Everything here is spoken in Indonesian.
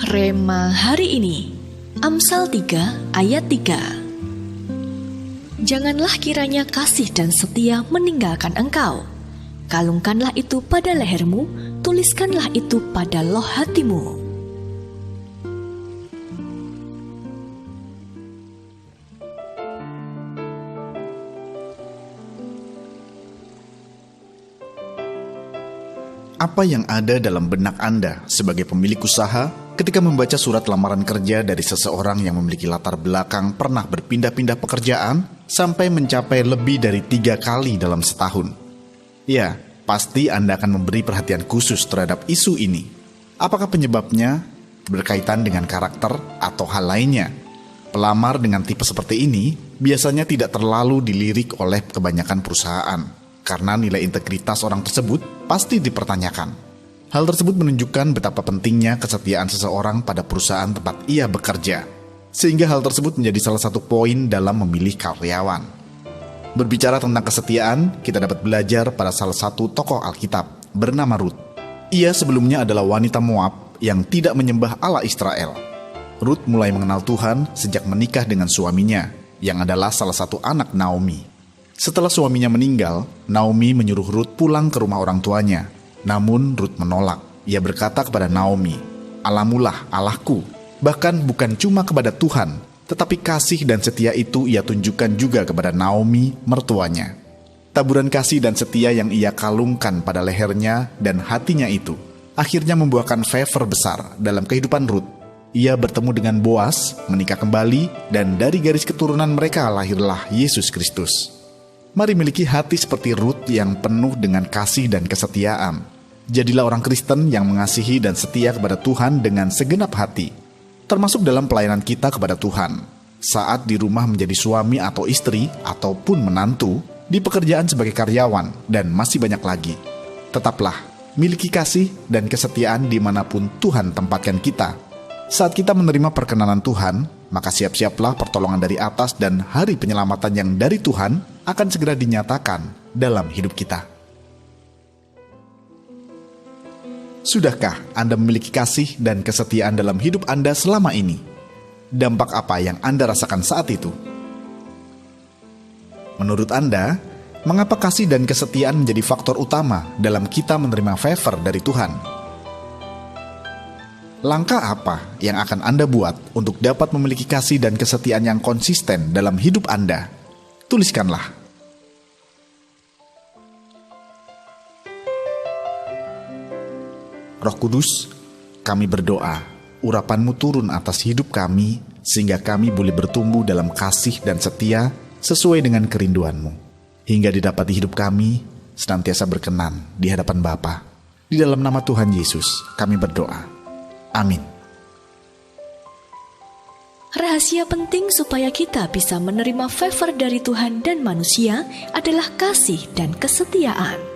Rema hari ini, Amsal 3 ayat 3. Janganlah kiranya kasih dan setia meninggalkan engkau. Kalungkanlah itu pada lehermu, tuliskanlah itu pada loh hatimu. Apa yang ada dalam benak Anda sebagai pemilik usaha ketika membaca surat lamaran kerja dari seseorang yang memiliki latar belakang pernah berpindah-pindah pekerjaan sampai mencapai lebih dari 3 kali dalam setahun? Ya, pasti Anda akan memberi perhatian khusus terhadap isu ini. Apakah penyebabnya berkaitan dengan karakter atau hal lainnya? Pelamar dengan tipe seperti ini biasanya tidak terlalu dilirik oleh kebanyakan perusahaan, karena nilai integritas orang tersebut pasti dipertanyakan. Hal tersebut menunjukkan betapa pentingnya kesetiaan seseorang pada perusahaan tempat ia bekerja, sehingga hal tersebut menjadi salah satu poin dalam memilih karyawan. Berbicara tentang kesetiaan, kita dapat belajar pada salah satu tokoh Alkitab bernama Rut. Ia sebelumnya adalah wanita Moab yang tidak menyembah Allah Israel. Rut mulai mengenal Tuhan sejak menikah dengan suaminya, yang adalah salah satu anak Naomi. Setelah suaminya meninggal, Naomi menyuruh Rut pulang ke rumah orang tuanya. Namun Rut menolak. Ia berkata kepada Naomi, "Allahmulah Allahku." Bahkan bukan cuma kepada Tuhan, tetapi kasih dan setia itu ia tunjukkan juga kepada Naomi, mertuanya. Taburan kasih dan setia yang ia kalungkan pada lehernya dan hatinya itu akhirnya membuahkan favor besar dalam kehidupan Rut. Ia bertemu dengan Boas, menikah kembali, dan dari garis keturunan mereka lahirlah Yesus Kristus. Mari miliki hati seperti Rut yang penuh dengan kasih dan kesetiaan. Jadilah orang Kristen yang mengasihi dan setia kepada Tuhan dengan segenap hati, termasuk dalam pelayanan kita kepada Tuhan, saat di rumah menjadi suami atau istri, ataupun menantu, di pekerjaan sebagai karyawan, dan masih banyak lagi. Tetaplah miliki kasih dan kesetiaan dimanapun Tuhan tempatkan kita. Saat kita menerima perkenanan Tuhan, maka siap-siaplah pertolongan dari atas dan hari penyelamatan yang dari Tuhan akan segera dinyatakan dalam hidup kita. Sudahkah Anda memiliki kasih dan kesetiaan dalam hidup Anda selama ini? Dampak apa yang Anda rasakan saat itu? Menurut Anda, mengapa kasih dan kesetiaan menjadi faktor utama dalam kita menerima favor dari Tuhan? Langkah apa yang akan Anda buat untuk dapat memiliki kasih dan kesetiaan yang konsisten dalam hidup Anda? Tuliskanlah. Roh Kudus, kami berdoa, urapan-Mu turun atas hidup kami, sehingga kami boleh bertumbuh dalam kasih dan setia sesuai dengan kerinduan-Mu, hingga didapati hidup kami senantiasa berkenan di hadapan Bapa. Di dalam nama Tuhan Yesus, kami berdoa. Amin. Rahasia penting supaya kita bisa menerima favor dari Tuhan dan manusia adalah kasih dan kesetiaan.